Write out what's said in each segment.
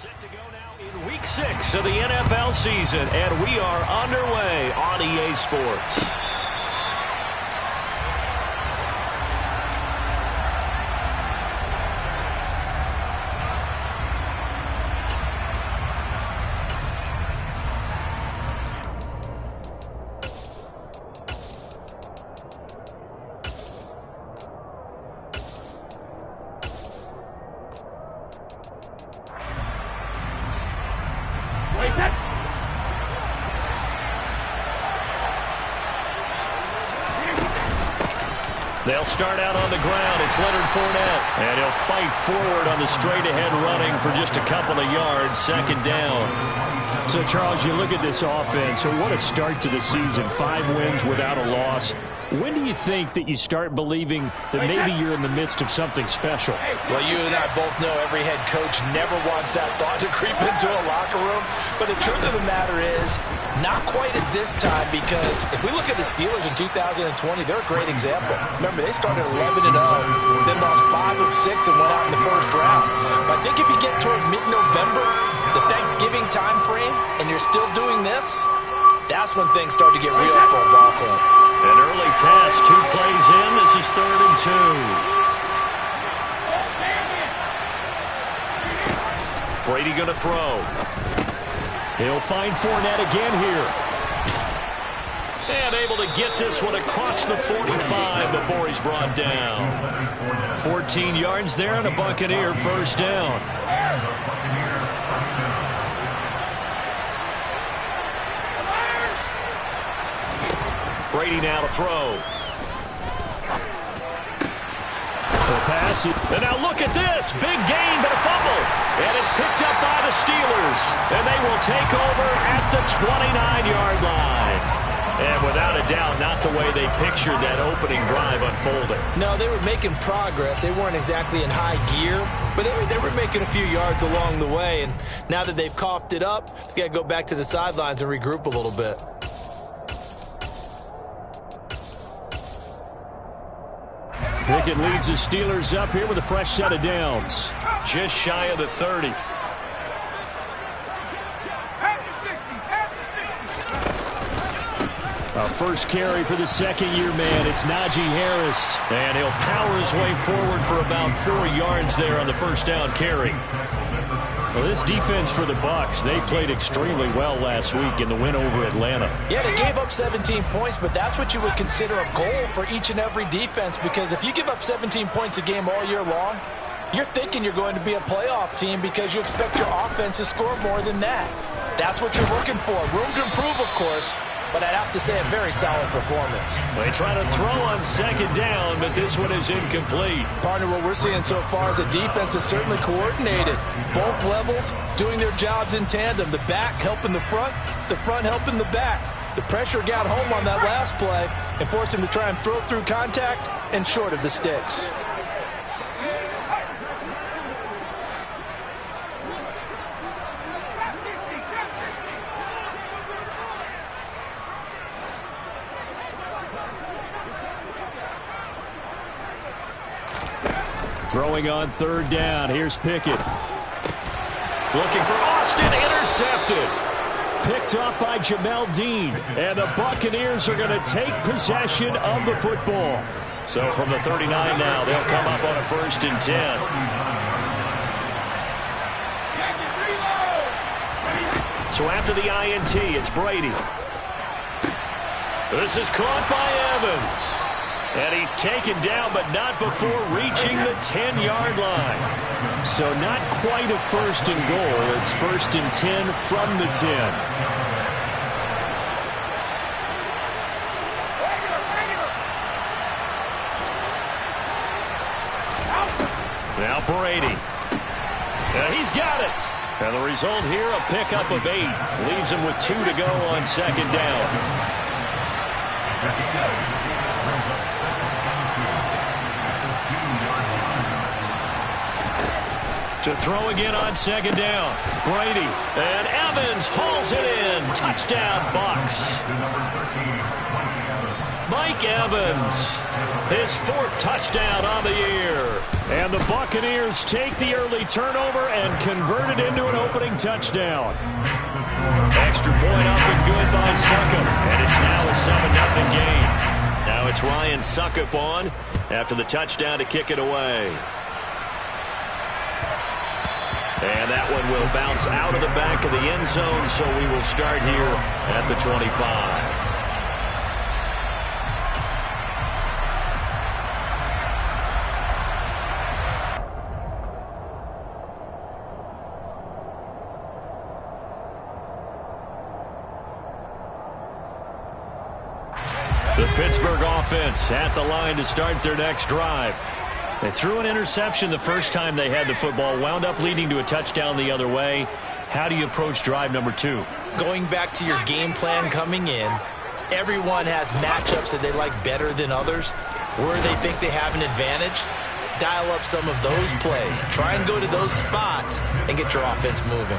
Set to go now in Week 6 of the NFL season, and we are underway on EA Sports. They'll start out on the ground. It's Leonard Fournette. And he'll fight forward on the straight-ahead running for just a couple of yards. Second down. So, Charles, you look at this offense. So what a start to the season. 5 wins without a loss. When do you think that you start believing that maybe you're in the midst of something special? Well, you and I both know every head coach never wants that thought to creep into a locker room. But the truth of the matter is, not quite at this time, because if we look at the Steelers in 2020, they're a great example. Remember, they started 11-0, then lost 5 of 6 and went out in the first round. But I think if you get toward mid-November, the Thanksgiving time frame, and you're still doing this, that's when things start to get real for a ball club. An early test, 2 plays in. This is 3rd and 2. Brady going to throw. He'll find Fournette again here. And able to get this one across the 45 before he's brought down. 14 yards there and a Buccaneer first down. Brady now to throw. The pass. And now look at this. Big gain, but a fumble. And it's picked up by the Steelers. And they will take over at the 29-yard line. And without a doubt, not the way they pictured that opening drive unfolding. No, they were making progress. They weren't exactly in high gear, but they were making a few yards along the way. And now that they've coughed it up, they got to go back to the sidelines and regroup a little bit. Pickett leads the Steelers up here with a fresh set of downs. Just shy of the 30. A first carry for the second-year man. It's Najee Harris. And he'll power his way forward for about 4 yards there on the first down carry. Well, this defense for the Bucs, they played extremely well last week in the win over Atlanta. Yeah, they gave up 17 points, but that's what you would consider a goal for each and every defense, because if you give up 17 points a game all year long, you're thinking you're going to be a playoff team because you expect your offense to score more than that. That's what you're looking for. Room to improve, of course, but I'd have to say a very solid performance. They try to throw on second down, but this one is incomplete. Partner, what we're seeing so far is a defense that's certainly coordinated. Both levels doing their jobs in tandem. The back helping the front helping the back. The pressure got home on that last play and forced him to try and throw through contact and short of the sticks. Throwing on 3rd down. Here's Pickett. Looking for Austin. Intercepted. Picked off by Jamel Dean. And the Buccaneers are going to take possession of the football. So from the 39 now, they'll come up on a 1st and 10. So after the INT, it's Brady. This is caught by Evans. And he's taken down, but not before reaching the 10-yard line. So not quite a 1st and goal. It's 1st and 10 from the 10. Now Brady. And he's got it. And the result here, a pickup of 8. Leaves him with 2 to go on 2nd down. To throw again on 2nd down. Brady. And Evans hauls it in. Touchdown, Bucs. Mike Evans, his 4th touchdown on the year. And the Buccaneers take the early turnover and convert it into an opening touchdown. Extra point up and good by Succop. And it's now a 7-0 game. Now it's Ryan Succop on after the touchdown to kick it away. And that one will bounce out of the back of the end zone, so we will start here at the 25. The Pittsburgh offense at the line to start their next drive. They threw an interception the first time they had the football, wound up leading to a touchdown the other way. How do you approach drive number 2? Going back to your game plan coming in, everyone has matchups that they like better than others. Where they think they have an advantage, dial up some of those plays. Try and go to those spots and get your offense moving.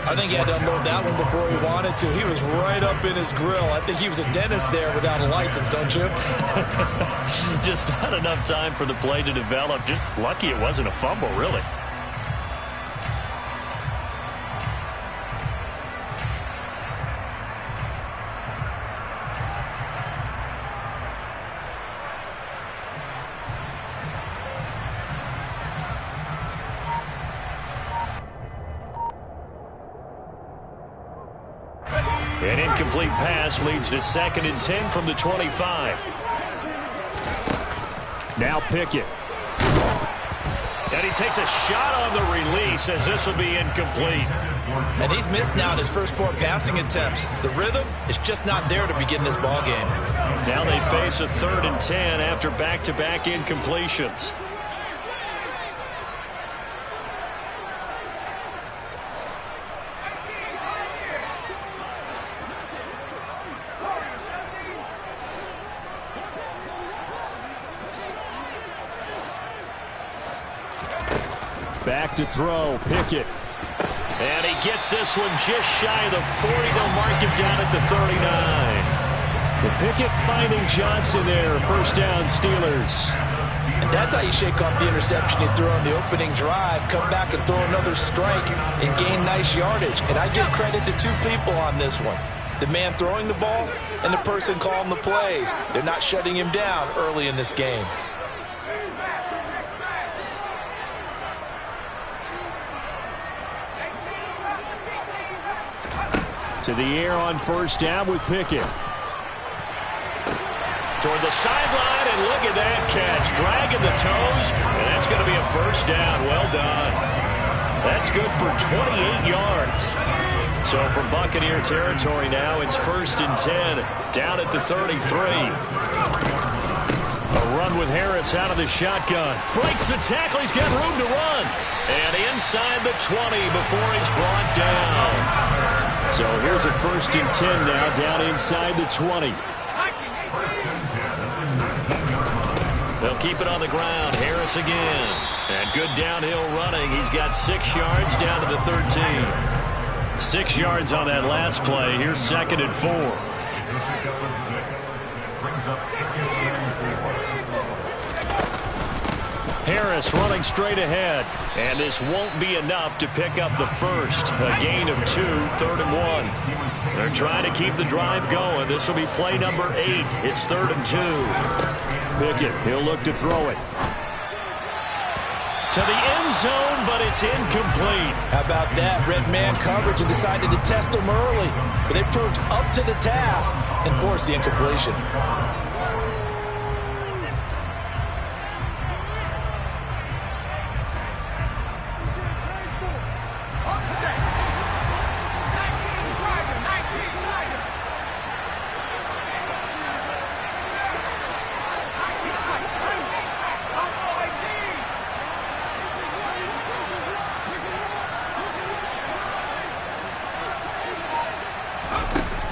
I think he had to unload that one before he wanted to. He was right up in his grill. I think he was a dentist there without a license, don't you? Just not enough time for the play to develop. Just lucky it wasn't a fumble, really. An incomplete pass leads to 2nd and 10 from the 25. Now Pickett. And he takes a shot on the release as this will be incomplete. And he's missed now in his first 4 passing attempts. The rhythm is just not there to begin this ball game. Now they face a 3rd and 10 after back-to-back incompletions. Back to throw, Pickett. And he gets this one just shy of the 40. They'll mark him down at the 39. The Pickett finding Johnson there. First down, Steelers. And that's how you shake off the interception you threw on the opening drive. Come back and throw another strike and gain nice yardage. And I give credit to 2 people on this one. The man throwing the ball and the person calling the plays. They're not shutting him down early in this game. To the air on first down with Pickett. Toward the sideline, and look at that catch. Dragging the toes, and that's going to be a first down. Well done. That's good for 28 yards. So from Buccaneer territory now, it's 1st and 10, down at the 33. A run with Harris out of the shotgun. Breaks the tackle. He's got room to run. And inside the 20 before he's brought down. So here's a 1st and 10 now, down inside the 20. They'll keep it on the ground. Harris again. And good downhill running. He's got 6 yards down to the 13. 6 yards on that last play. Here's 2nd and 4. Harris running straight ahead. And this won't be enough to pick up the first. A gain of 2, 3rd and 1. They're trying to keep the drive going. This will be play number 8. It's 3rd and 2. Pickett, he'll look to throw it. To the end zone, but it's incomplete. How about that? Red man coverage and decided to test him early. But they proved up to the task and forced the incompletion.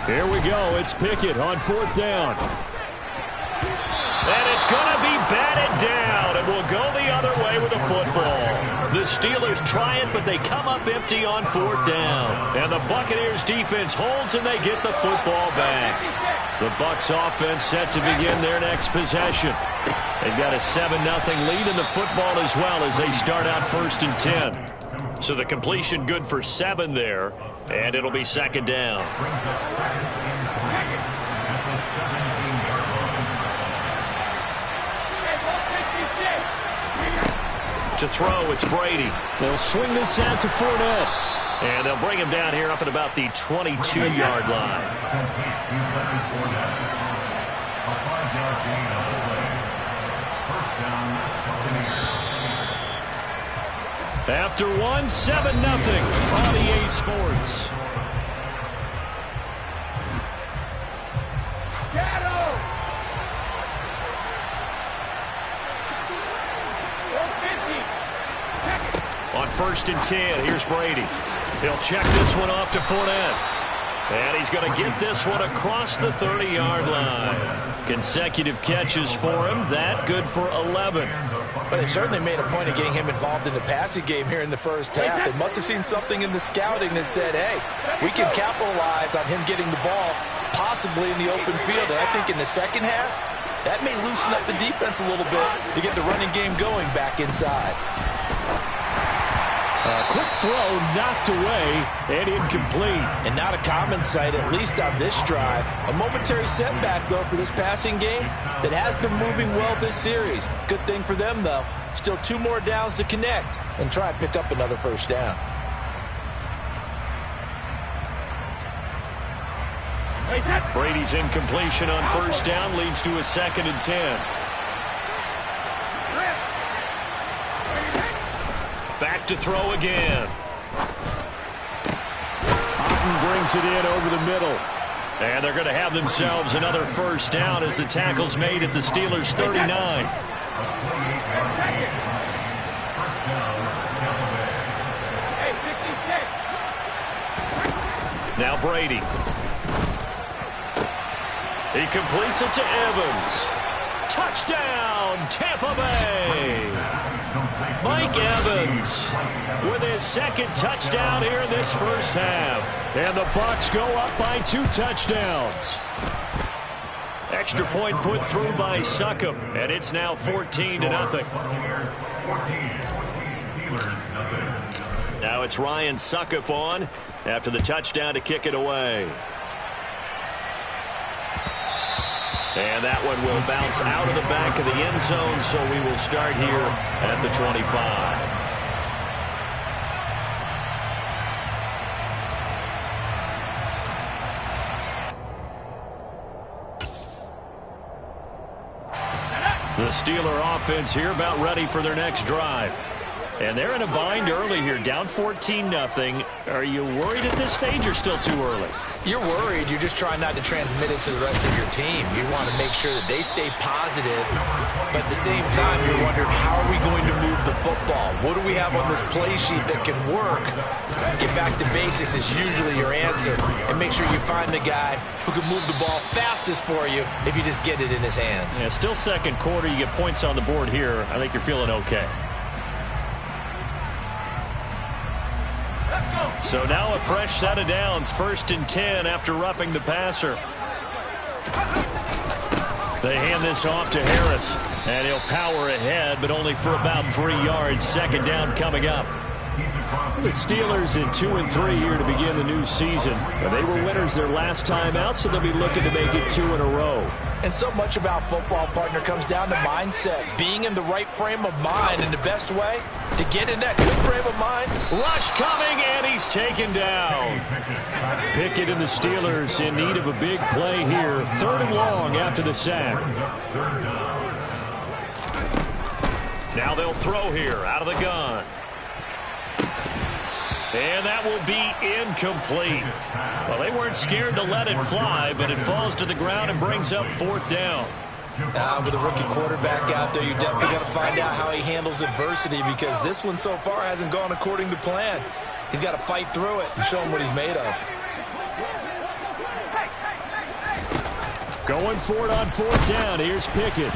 Here we go. It's Pickett on 4th down. And it's going to be batted down, and we'll go the other way with the football. The The Steelers try it, but they come up empty on 4th down. And the Buccaneers defense holds, and they get the football back. The Bucs offense set to begin their next possession. They've got a 7-0 lead in the football as well as they start out 1st and 10. So the completion good for 7 there, and it'll be 2nd down. To throw, it's Brady. They'll swing this out to Fournette. And they'll bring him down here up at about the 22-yard line. After 1, 7-0 on EA Sports. On 1st and 10, here's Brady. He'll check this one off to Fournette. And he's going to get this one across the 30-yard line. Consecutive catches for him. That good for 11. But they certainly made a point of getting him involved in the passing game here in the first half. They must have seen something in the scouting that said, hey, we can capitalize on him getting the ball possibly in the open field. And I think in the second half, that may loosen up the defense a little bit to get the running game going back inside. Quick throw knocked away and incomplete. And not a common sight, at least on this drive. A momentary setback, though, for this passing game that has been moving well this series. Good thing for them, though. Still 2 more downs to connect and try and pick up another 1st down. Brady's incompletion on 1st down leads to a 2nd and 10. Back to throw again. Otten brings it in over the middle. And they're going to have themselves another 1st down as the tackle's made at the Steelers' 39. Now Brady. He completes it to Evans. Touchdown, Tampa Bay. Mike Evans with his 2nd touchdown here in this first half. And the Bucs go up by 2 touchdowns. Extra point put through by Succop, and it's now 14-0. Now it's Ryan Succop on after the touchdown to kick it away. And that one will bounce out of the back of the end zone, so we will start here at the 25. The Steeler offense here about ready for their next drive. And they're in a bind early here, down 14-0. Are you worried at this stage or still too early? You're worried. You're just trying not to transmit it to the rest of your team. You want to make sure that they stay positive, but at the same time, you're wondering, how are we going to move the football? What do we have on this play sheet that can work? Get back to basics is usually your answer, and make sure you find the guy who can move the ball fastest for you if you just get it in his hands. Yeah, still 2nd quarter. You get points on the board here. I think you're feeling okay. So now a fresh set of downs, 1st and 10 after roughing the passer. They hand this off to Harris, and he'll power ahead, but only for about 3 yards. 2nd down coming up. The Steelers in 2-3 here to begin the new season. They were winners their last time out, so they'll be looking to make it 2 in a row. And so much about football, partner, comes down to mindset. Being in the right frame of mind, and the best way to get in that good frame of mind. Rush coming, and he's taken down. Pickett and the Steelers in need of a big play here. 3rd and long after the sack. Now they'll throw here out of the gun. And that will be incomplete. Well, they weren't scared to let it fly, but it falls to the ground and brings up 4th down. With a rookie quarterback out there, you're definitely going to find out how he handles adversity, because this one so far hasn't gone according to plan. He's got to fight through it and show him what he's made of. Going for it on 4th down. Here's Pickett.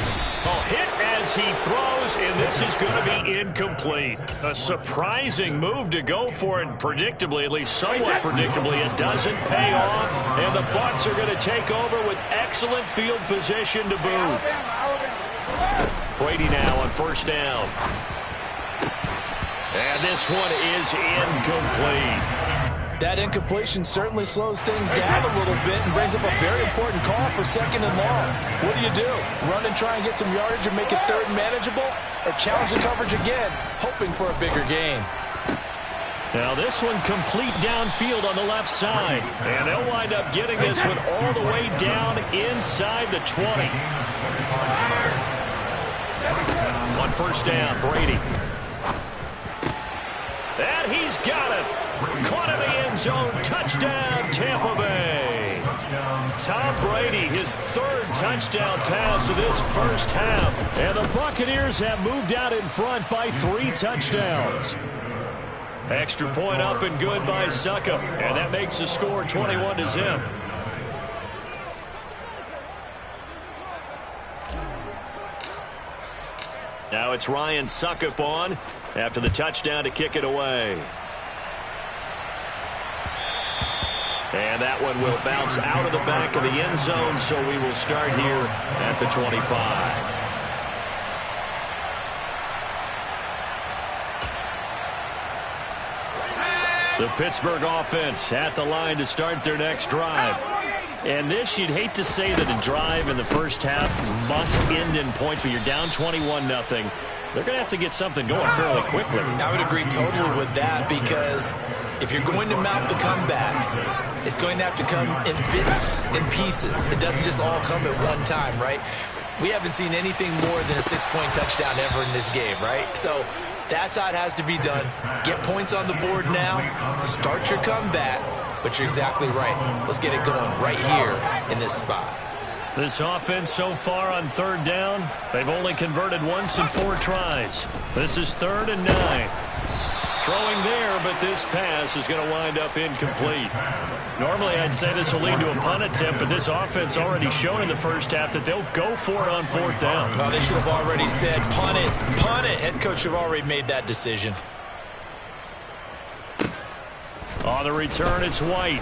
Oh, hit as he throws, and this is going to be incomplete. A surprising move to go for it, predictably, at least somewhat predictably. It doesn't pay off, and the Bucs are going to take over with excellent field position to boot. Brady now on 1st down. And this one is incomplete. That incompletion certainly slows things down a little bit and brings up a very important call for 2nd and long. What do? Run and try and get some yardage and make it 3rd manageable? Or challenge the coverage again, hoping for a bigger gain? Now this one complete downfield on the left side. And they'll wind up getting this one all the way down inside the 20. On 1st down, Brady. And he's got it. Caught in the end zone. Touchdown, Tampa Bay. Tom Brady, his 3rd touchdown pass of this first half. And the Buccaneers have moved out in front by 3 touchdowns. Extra point up and good by Succop. And that makes the score 21-0. Now it's Ryan Succop on after the touchdown to kick it away. And that one will bounce out of the back of the end zone, so we will start here at the 25. The Pittsburgh offense at the line to start their next drive. And this, you'd hate to say that a drive in the first half must end in points, but you're down 21-0. They're going to have to get something going fairly quickly. I would agree totally with that, because if you're going to mount the comeback, it's going to have to come in bits and pieces. It doesn't just all come at one time, right? We haven't seen anything more than a 6-point touchdown ever in this game, right? So that's how it has to be done. Get points on the board now. Start your comeback. But you're exactly right. Let's get it going right here in this spot. This offense so far on 3rd down, they've only converted once in 4 tries. This is 3rd and 9. Throwing there, but this pass is going to wind up incomplete. Normally, I'd say this will lead to a punt attempt, but this offense already shown in the first half that they'll go for it on 4th down. Well, they should have already said, punt it, punt it. Head coach should have already made that decision. On the return, it's White.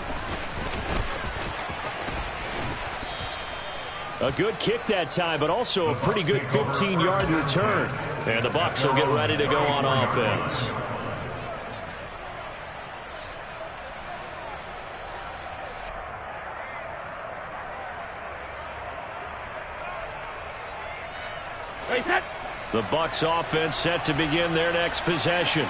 A good kick that time, but also a pretty good 15-yard return. And the Bucs will get ready to go on offense. The Bucs offense set to begin their next possession.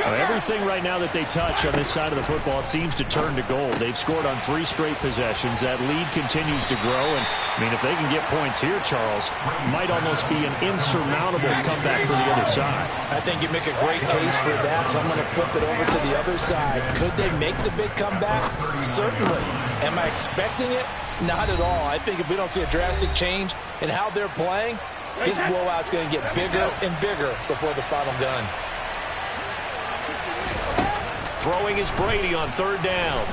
Everything right now that they touch on this side of the football, it seems to turn to gold. They've scored on 3 straight possessions. That lead continues to grow. And, I mean, if they can get points here, Charles, might almost be an insurmountable comeback for the other side. I think you make a great case for that, so I'm going to flip it over to the other side. Could they make the big comeback? Certainly. Am I expecting it? Not at all. I think if we don't see a drastic change in how they're playing, this blowout's going to get bigger and bigger before the final gun. Throwing is Brady on 3rd down.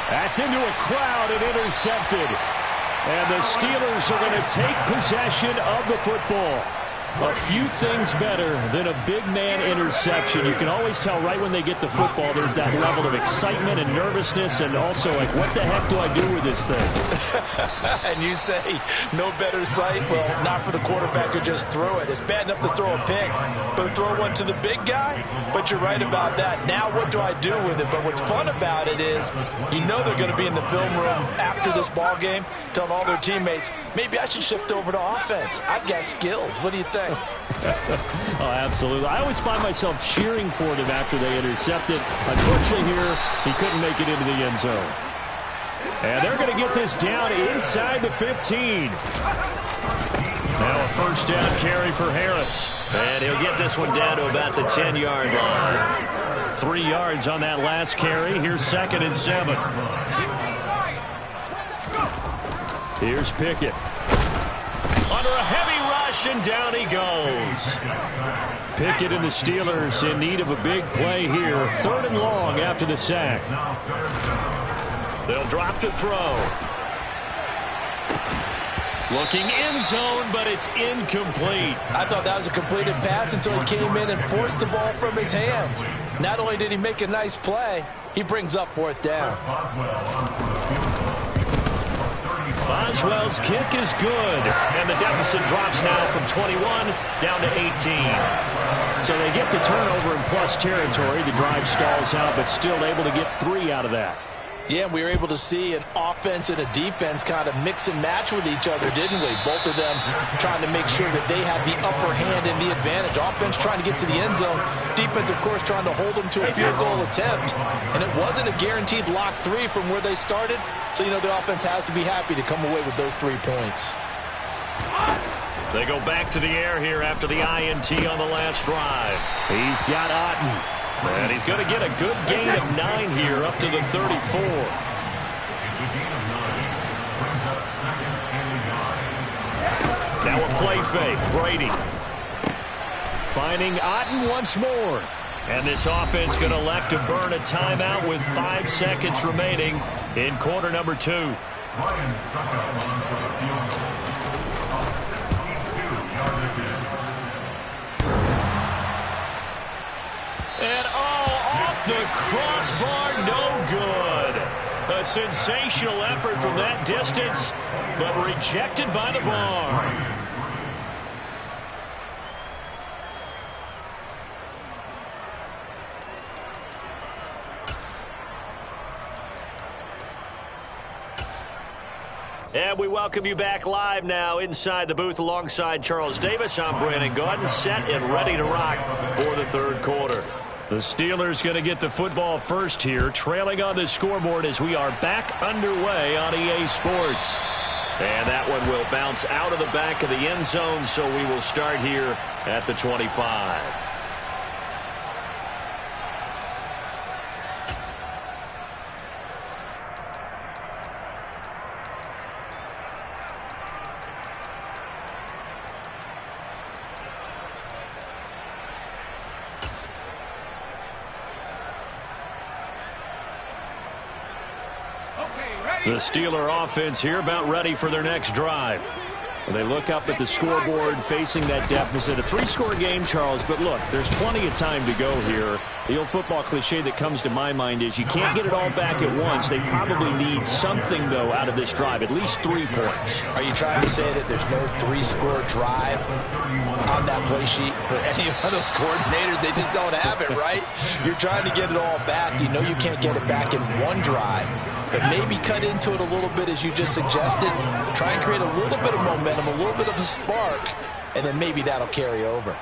That's into a crowd and intercepted. And the Steelers are going to take possession of the football. A few things better than a big man interception. You can always tell right when they get the football, there's that level of excitement and nervousness, and also like, what the heck do I do with this thing? And you say, no better sight? Well, not for the quarterback who just threw it. It's bad enough to throw a pick, but to throw one to the big guy? But you're right about that. Now what do I do with it? But what's fun about it is, you know they're going to be in the film room after this ball game, telling all their teammates, maybe I should shift over to offense. I've got skills. What do you think? Oh, absolutely. I always find myself cheering for them after they intercept it. Unfortunately here, he couldn't make it into the end zone. And they're going to get this down inside the 15. Now a 1st down carry for Harris. And he'll get this one down to about the 10-yard line. 3 yards on that last carry. Here's 2nd and 7. Here's Pickett. Under a heavy rush, and down he goes. Pickett and the Steelers in need of a big play here. 3rd and long after the sack. They'll drop to throw. Looking end zone, but it's incomplete. I thought that was a completed pass until he came in and forced the ball from his hands. Not only did he make a nice play, he brings up 4th down. Boswell's kick is good, and the deficit drops now from 21 down to 18. So they get the turnover in plus territory. The drive stalls out, but still able to get 3 out of that. Yeah, we were able to see an offense and a defense kind of mix and match with each other, didn't we? Both of them trying to make sure that they have the upper hand and the advantage. Offense trying to get to the end zone. Defense, of course, trying to hold them to a field goal attempt. And it wasn't a guaranteed lock 3 from where they started. So, you know, the offense has to be happy to come away with those 3 points. They go back to the air here after the INT on the last drive. He's got Otten. And he's going to get a good gain of 9 here up to the 34. Now a play fake. Brady. Finding Otten once more. And this offense going to elect to burn a timeout with 5 seconds remaining in quarter number 2. And off the crossbar, no good. A sensational effort from that distance, but rejected by the bar. And we welcome you back live now inside the booth alongside Charles Davis. I'm Brandon Gaudin, set and ready to rock for the 3rd quarter. The Steelers going to get the football first here, trailing on the scoreboard as we are back underway on EA Sports. And that one will bounce out of the back of the end zone, so we will start here at the 25. The Steeler offense here about ready for their next drive. They look up at the scoreboard facing that deficit. A 3-score game, Charles, but look, there's plenty of time to go here. The old football cliche that comes to my mind is you can't get it all back at once. They probably need something, though, out of this drive, at least 3 points. Are you trying to say that there's no 3-score drive on that play sheet for any of those coordinators? They just don't have it, right? You're trying to get it all back. You know you can't get it back in one drive. But maybe cut into it a little bit as you just suggested. Try and create a little bit of momentum, a little bit of a spark, and then maybe that'll carry over.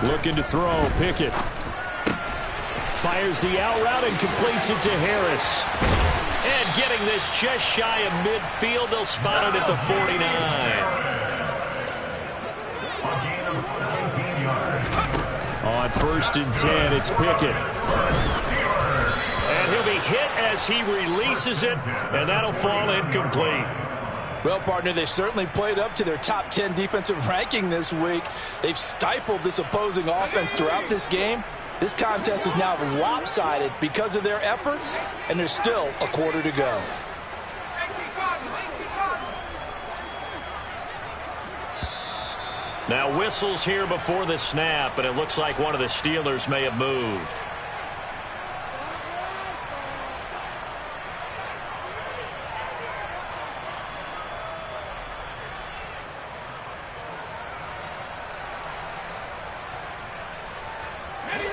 Looking to throw, Pickett. Fires the out route and completes it to Harris. And getting this just shy of midfield, they'll spot it at the 49. On 1st and 10, it's Pickett. And he'll be hit as he releases it, and that'll fall incomplete. Well, partner, they've certainly played up to their top 10 defensive ranking this week. They've stifled this opposing offense throughout this game. This contest is now lopsided because of their efforts, and there's still a quarter to go. Now whistles here before the snap, and it looks like one of the Steelers may have moved.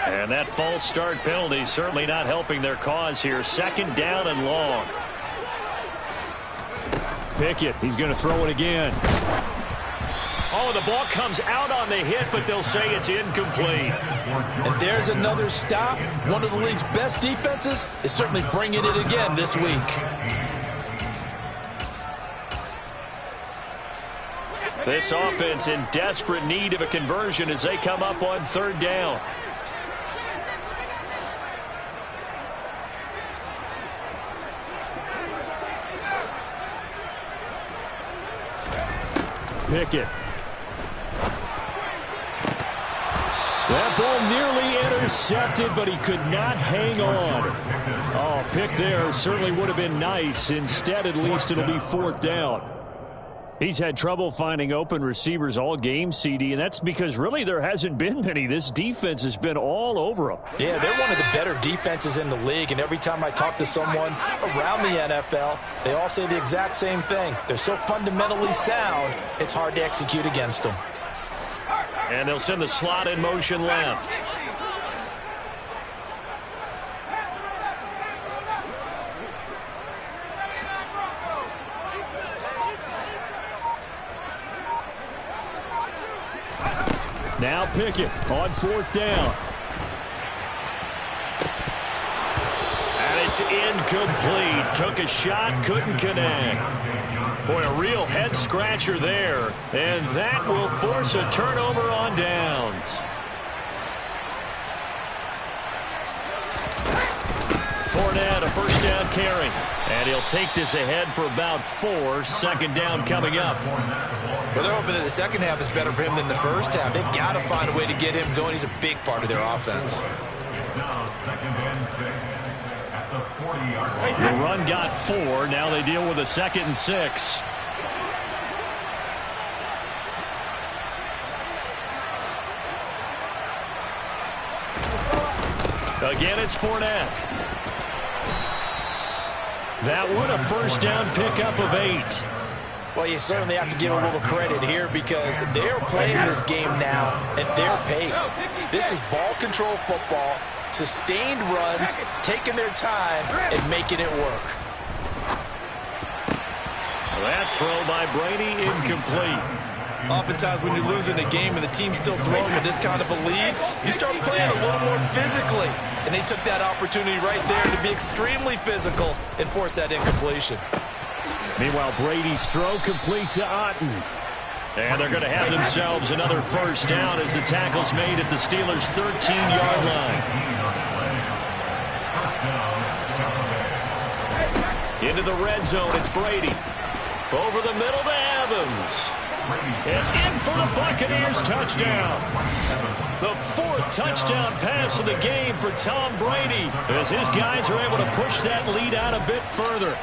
And that false start penalty certainly not helping their cause here. 2nd down and long. Pickett, he's going to throw it again. Oh, the ball comes out on the hit, but they'll say it's incomplete. And there's another stop. One of the league's best defenses is certainly bringing it again this week. This offense in desperate need of a conversion as they come up on 3rd down. Pickett. That ball nearly Intercepted, but he could not hang on. Oh, pick there certainly would have been nice. Instead, at least it'll be 4th down. He's had trouble finding open receivers all game, CD, and that's because really there hasn't been many. This defense has been all over him. Yeah, they're one of the better defenses in the league, and every time I talk to someone around the NFL, they all say the exact same thing. They're so fundamentally sound, it's hard to execute against them. And they'll send the slot in motion left. Now Pickett on 4th down. And it's incomplete. Took a shot, couldn't connect. Boy, a real head-scratcher there. And that will force a turnover on downs. Fournette, a 1st down carry. And he'll take this ahead for about 4. 2nd down coming up. Well, they're hoping that the second half is better for him than the first half. They've got to find a way to get him going. He's a big part of their offense. The run got 4. Now they deal with a 2nd and 6. Again, it's Fournette. That one a 1st down pickup of 8. Well, you certainly have to give a little credit here because they're playing this game now at their pace. This is ball control football, sustained runs, taking their time, and making it work. That throw by Brady incomplete. Oftentimes when you're losing a game and the team's still throwing with this kind of a lead, you start playing a little more physically. And they took that opportunity right there to be extremely physical and force that incompletion. Meanwhile, Brady's throw complete to Otten. And they're going to have themselves another 1st down as the tackle's made at the Steelers' 13-yard line. Into the red zone, it's Brady. Over the middle to Evans. And in for the Buccaneers touchdown. The 4th touchdown pass of the game for Tom Brady as his guys are able to push that lead out a bit further.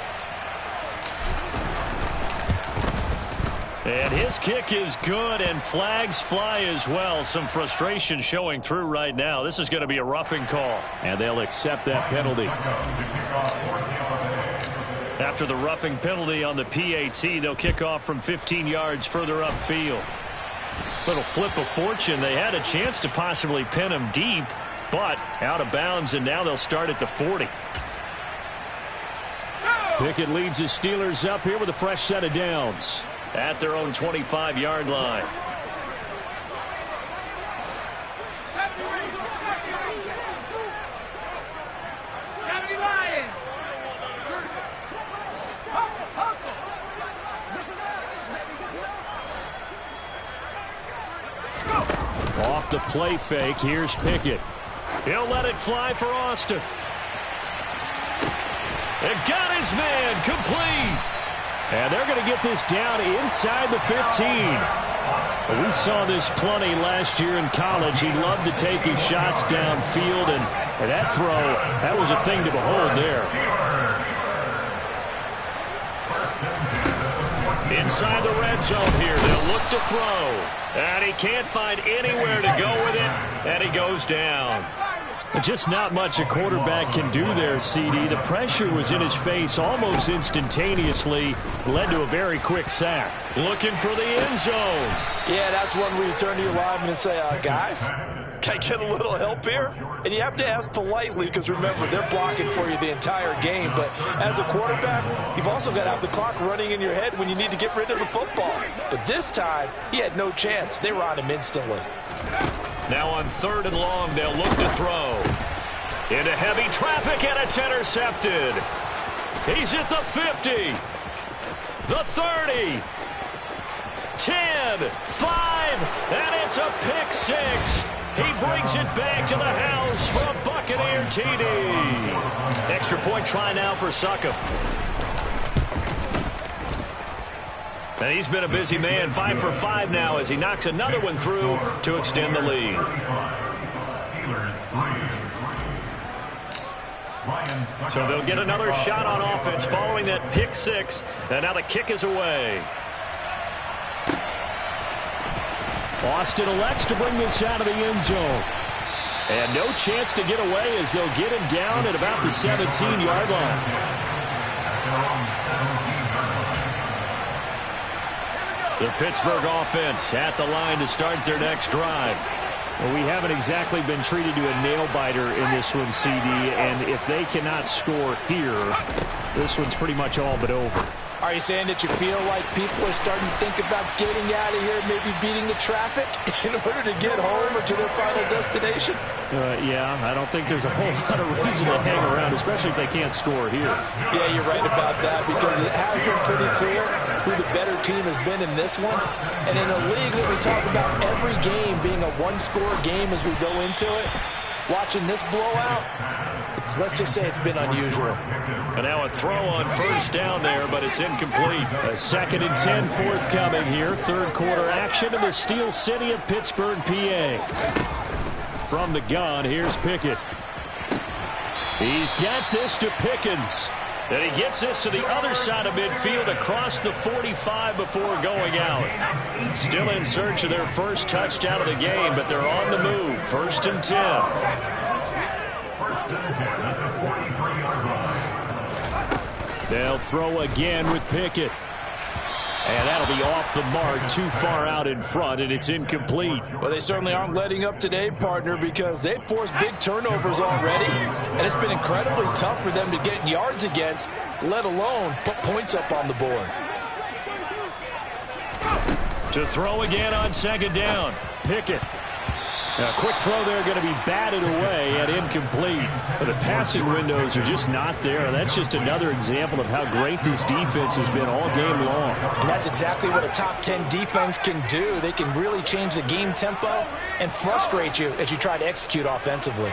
And his kick is good, and flags fly as well. Some frustration showing through right now. This is going to be a roughing call. And they'll accept that penalty. After the roughing penalty on the PAT, they'll kick off from 15 yards further upfield. Little flip of fortune. They had a chance to possibly pin him deep, but out of bounds, and now they'll start at the 40. Pickett leads the Steelers up here with a fresh set of downs. At their own 25-yard line. Off the play fake, here's Pickett. He'll let it fly for Austin. And got his man complete. And they're going to get this down inside the 15. We saw this plenty last year in college. He loved to take his shots downfield, and that throw, that was a thing to behold there. Inside the red zone here, they'll look to throw. And he can't find anywhere to go with it, and he goes down. Just not much a quarterback can do there, CD. The pressure was in his face almost instantaneously. Led to a very quick sack. Looking for the end zone. Yeah, that's one where you turn to your lineman and say, guys, can I get a little help here? And you have to ask politely because, remember, they're blocking for you the entire game. But as a quarterback, you've also got to have the clock running in your head when you need to get rid of the football. But this time, he had no chance. They were on him instantly. Now on 3rd and long, they'll look to throw. Into heavy traffic, and it's intercepted. He's at the 50. The 30. 10. 5. And it's a pick 6. He brings it back to the house for a Buccaneer TD. Extra point try now for Succop. And he's been a busy man, 5 for 5 now as he knocks another one through to extend the lead. So they'll get another shot on offense following that pick six. And now the kick is away. Austin elects to bring this out of the end zone. And no chance to get away as they'll get him down at about the 17-yard line. The Pittsburgh offense at the line to start their next drive. Well, we haven't exactly been treated to a nail-biter in this one, CD, and if they cannot score here, this one's pretty much all but over. Are you saying that you feel like people are starting to think about getting out of here, maybe beating the traffic in order to get home or to their final destination? Yeah, I don't think there's a whole lot of reason to hang around, especially if they can't score here. Yeah, you're right about that because it has been pretty clear who the better team has been in this one. And in a league that we talk about every game being a one-score game as we go into it, watching this blowout, let's just say it's been unusual. And now a throw on first down there, but it's incomplete. A 2nd and 10 forthcoming here. Third quarter action in the Steel City of Pittsburgh, PA. From the gun, here's Pickett. He's got this to Pickens. And he gets this to the other side of midfield across the 45 before going out. Still in search of their first touchdown of the game, but they're on the move. 1st and 10. They'll throw again with Pickett. And that'll be off the mark, too far out in front, and it's incomplete. Well, they certainly aren't letting up today, partner, because they've forced big turnovers already, and it's been incredibly tough for them to get yards against, let alone put points up on the board. To throw again on 2nd down. Pickett. A quick throw there going to be batted away and incomplete. But the passing windows are just not there. That's just another example of how great this defense has been all game long. And that's exactly what a top 10 defense can do. They can really change the game tempo and frustrate you as you try to execute offensively.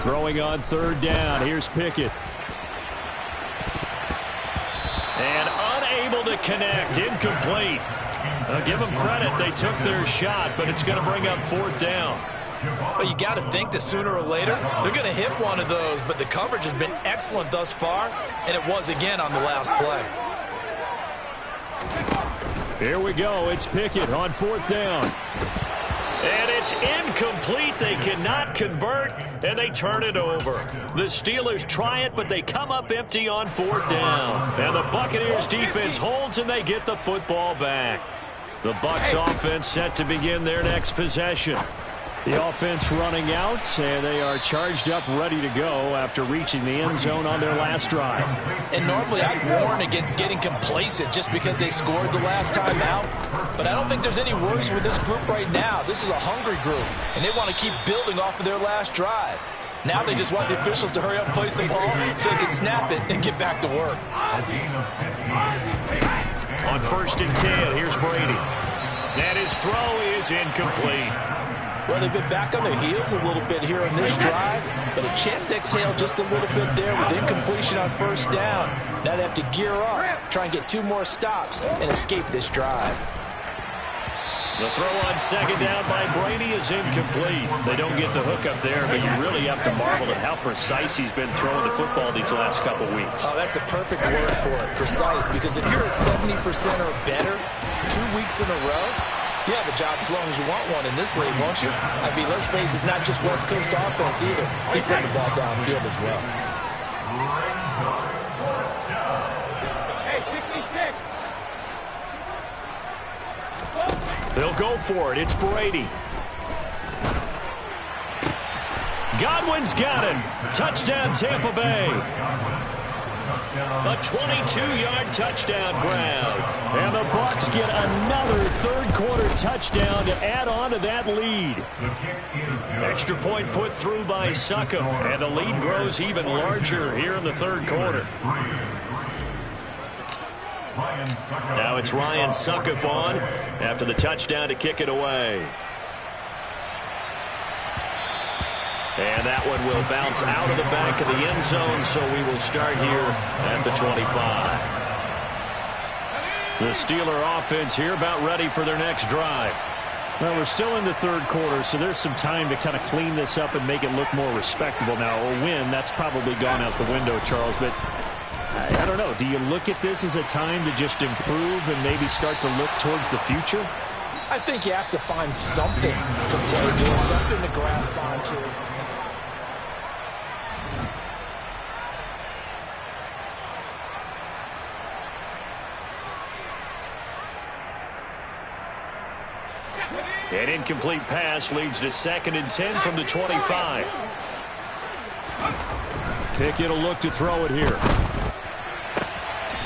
Throwing on 3rd down. Here's Pickett. And unable to connect. Incomplete. Give them credit. They took their shot, but it's going to bring up 4th down. Well, you got to think that sooner or later they're going to hit one of those, but the coverage has been excellent thus far, and it was again on the last play. Here we go. It's Pickett on 4th down. And it's incomplete. They cannot convert, and they turn it over. The Steelers try it, but they come up empty on 4th down. And the Buccaneers defense holds, and they get the football back. The Bucs offense set to begin their next possession. The offense running out, and they are charged up, ready to go after reaching the end zone on their last drive. And normally I'd warn against getting complacent just because they scored the last time out. But I don't think there's any worries with this group right now. This is a hungry group, and they want to keep building off of their last drive. Now they just want the officials to hurry up and place the ball so they can snap it and get back to work. On 1st and 10, here's Brady. And his throw is incomplete. Well, they've been back on their heels a little bit here on this drive, but a chance to exhale just a little bit there with incompletion on 1st down. Now they have to gear up, try and get 2 more stops, and escape this drive. The throw on 2nd down by Brady is incomplete. They don't get the hook up there, but you really have to marvel at how precise he's been throwing the football these last couple weeks. Oh, that's the perfect word for it, precise, because if you're at 70% or better 2 weeks in a row, you have a job as long as you want one in this league, won't you? I mean, let's face it, it's not just West Coast offense either. He's putting the ball downfield as well. They'll go for it. It's Brady. Godwin's got him. Touchdown, Tampa Bay. A 22-yard touchdown grab. And the Bucs get another third-quarter touchdown to add on to that lead. Extra point put through by Succop, and the lead grows even larger here in the third quarter. Now it's Ryan Succop on after the touchdown to kick it away. And that one will bounce out of the back of the end zone, so we will start here at the 25. The Steeler offense here about ready for their next drive. Well, we're still in the third quarter, so there's some time to kind of clean this up and make it look more respectable now. A win, that's probably gone out the window, Charles, but I don't know. Do you look at this as a time to just improve and maybe start to look towards the future? I think you have to find something to play to, something to grasp onto. An incomplete pass leads to 2nd and 10 from the 25. Pickett will look to throw it here.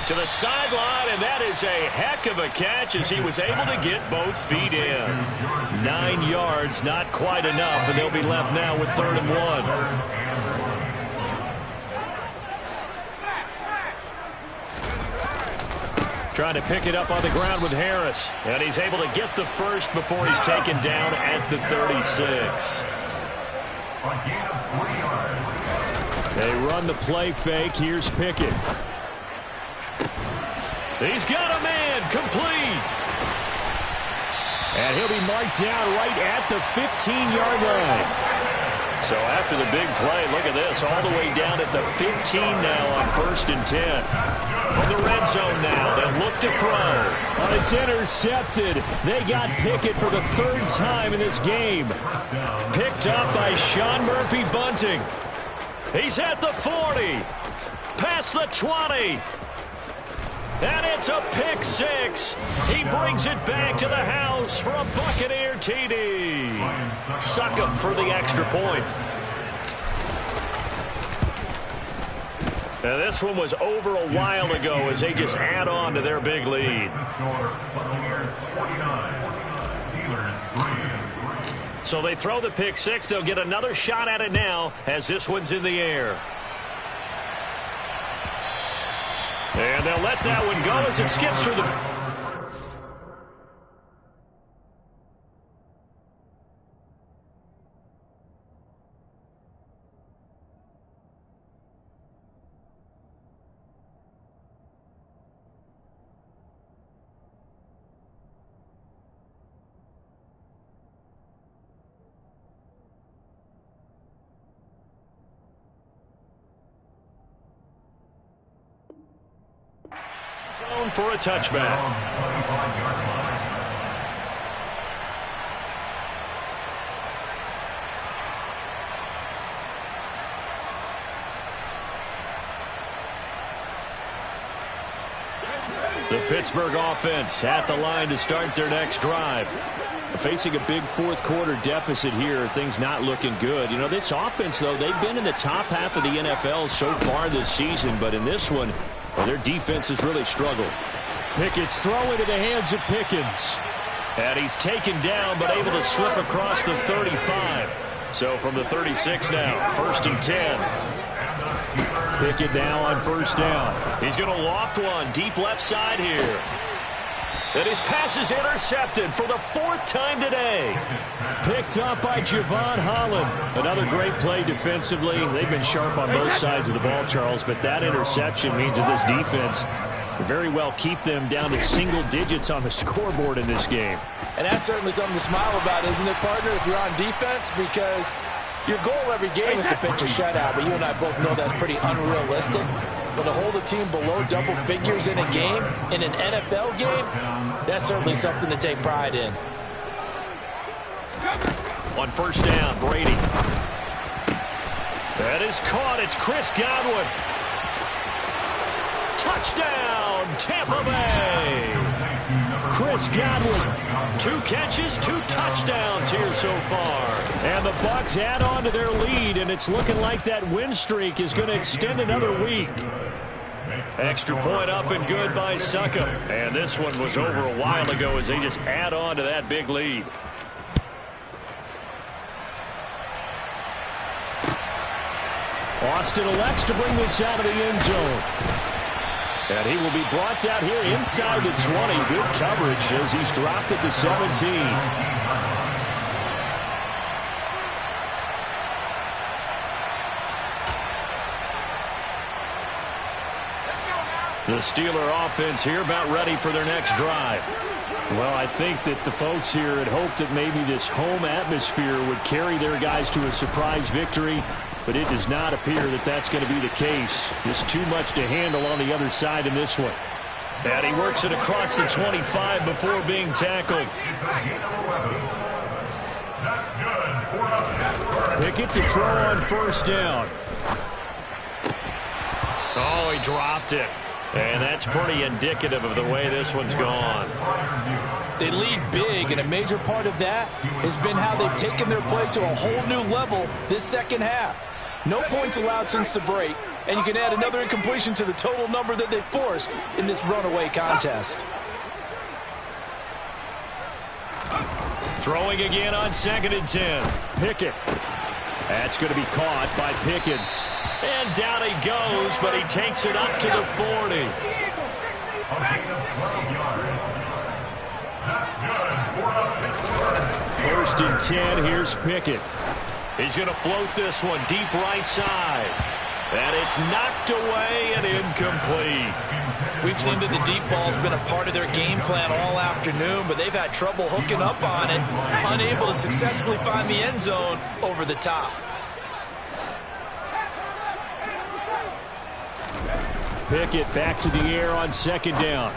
To the sideline, and that is a heck of a catch as he was able to get both feet in. 9 yards, not quite enough, and they'll be left now with 3rd and 1. Trying to pick it up on the ground with Harris. And he's able to get the first before he's taken down at the 36. They run the play fake. Here's Pickett. He's got a man complete. And he'll be marked down right at the 15-yard line. So after the big play, look at this, all the way down at the 15 now on 1st and 10. From the red zone now, they'll look to throw. Oh, it's intercepted. They got Pickett for the 3rd time in this game. Picked up by Sean Murphy-Bunting. He's at the 40. Past the 20. And it's a pick 6. He brings it back to the house for a Buccaneer TD. Succop for the extra point. Now this one was over a while ago as they just add on to their big lead. So they throw the pick 6. They'll get another shot at it now as this one's in the air. And they'll let that one go as it skips through the... for a touchback. The Pittsburgh offense at the line to start their next drive. Facing a big fourth quarter deficit here, things not looking good. You know, this offense, though, they've been in the top half of the NFL so far this season, but in this one, well, their defense has really struggled. Pickett's throw into the hands of Pickens. And he's taken down but able to slip across the 35. So from the 36 now, 1st and 10. Pickett now on 1st down. He's going to loft one deep left side here. And his pass is intercepted for the 4th time today. Picked up by Javon Holland. Another great play defensively. They've been sharp on both sides of the ball, Charles, but that interception means that this defense very well keep them down to single digits on the scoreboard in this game. And that's certainly something to smile about, isn't it, partner, if you're on defense? Because your goal every game is to pitch a shutout, but you and I both know that's pretty unrealistic. But to hold a team below double figures in a game, in an NFL game, that's certainly something to take pride in. On 1st down, Brady. That is caught. It's Chris Godwin. Touchdown, Tampa Bay. Chris Godwin. 2 catches, 2 touchdowns here so far. And the Bucs add on to their lead, and it's looking like that win streak is going to extend another week. Extra point up and good by Succop. And this one was over a while ago as they just add on to that big lead. Austin elects to bring this out of the end zone. And he will be brought out here inside the 20. Good coverage as he's dropped at the 17. The Steeler offense here about ready for their next drive. Well, I think that the folks here had hoped that maybe this home atmosphere would carry their guys to a surprise victory, but it does not appear that that's going to be the case. Just too much to handle on the other side in this one. And he works it across the 25 before being tackled. Pickett to throw on first down. Oh, he dropped it. And that's pretty indicative of the way this one's gone. They lead big, and a major part of that has been how they've taken their play to a whole new level this second half. No points allowed since the break, and you can add another incompletion to the total number that they forced in this runaway contest. Throwing again on 2nd and 10. Pickett. That's going to be caught by Pickens. And down he goes, but he takes it up to the 40. First and 10, here's Pickett. He's going to float this one deep right side. And it's knocked away and incomplete. We've seen that the deep ball's been a part of their game plan all afternoon, but they've had trouble hooking up on it, unable to successfully find the end zone over the top. Pickett back to the air on 2nd down.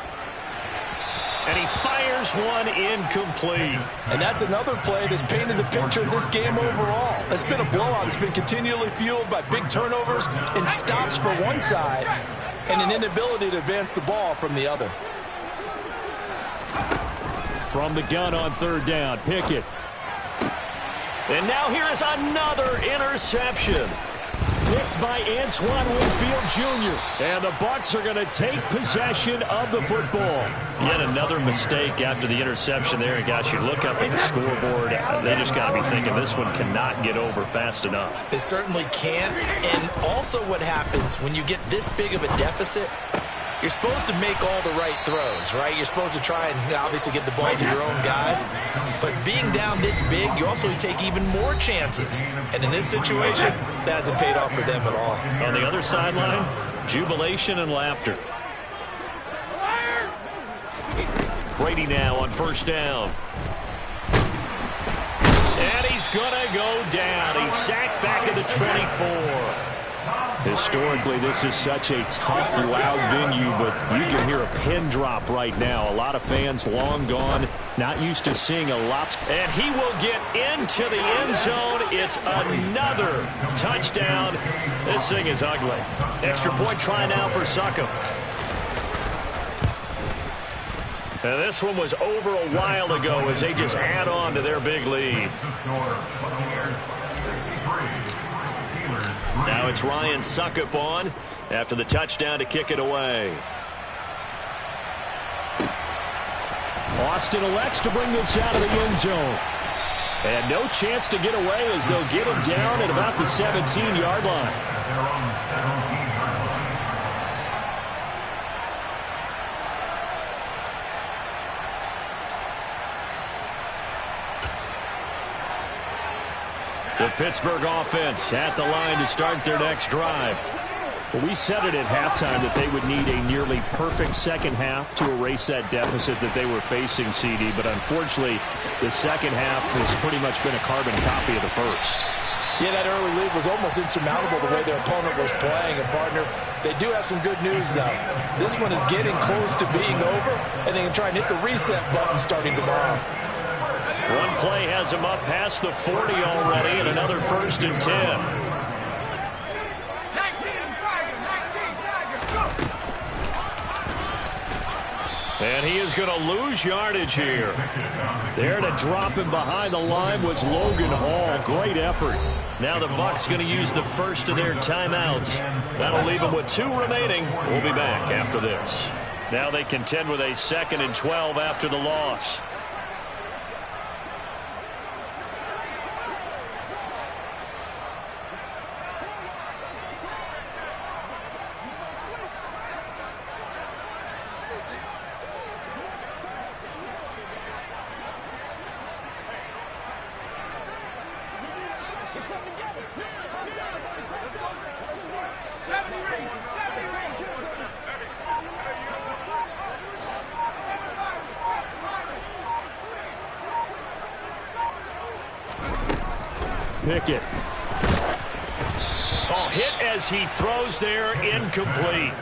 And he fires one incomplete. And that's another play that's painted the picture of this game overall. It's been a blowout. It's been continually fueled by big turnovers and stops for one side and an inability to advance the ball from the other. From the gun on 3rd down, Pickett. And now here is another interception. Picked by Antoine Winfield Jr. And the Bucs are going to take possession of the football. Yet another mistake after the interception there. And gosh, you look up at the scoreboard, they just got to be thinking this one cannot get over fast enough. It certainly can't. And also what happens when you get this big of a deficit, you're supposed to make all the right throws, right? You're supposed to try and obviously get the ball to your own guys. But being down this big, you also take even more chances. And in this situation, that hasn't paid off for them at all. On the other sideline, jubilation and laughter. Brady now on 1st down. And he's going to go down. He's sacked back at the 24. Historically, this is such a tough, loud venue, but you can hear a pin drop right now. A lot of fans long gone, not used to seeing a lot. And he will get into the end zone. It's another touchdown. This thing is ugly. Extra point try now for Succop. And this one was over a while ago as they just add on to their big lead. Now it's Ryan Succop on after the touchdown to kick it away. Austin elects to bring this out of the end zone. And no chance to get away as they'll get him down at about the 17-yard line. The Pittsburgh offense at the line to start their next drive. Well, we said it at halftime that they would need a nearly perfect second half to erase that deficit that they were facing, CD. But unfortunately, the second half has pretty much been a carbon copy of the first. Yeah, that early lead was almost insurmountable the way their opponent was playing. And, partner, they do have some good news, though. This one is getting close to being over, and they can try and hit the reset button starting tomorrow. One play has him up past the 40 already, and another 1st and 10. And he is going to lose yardage here. There to drop him behind the line was Logan Hall. Great effort. Now the Bucs going to use the first of their timeouts. That'll leave them with 2 remaining. We'll be back after this. Now they contend with a 2nd and 12 after the loss. Pickett. Oh, hit as he throws there, incomplete.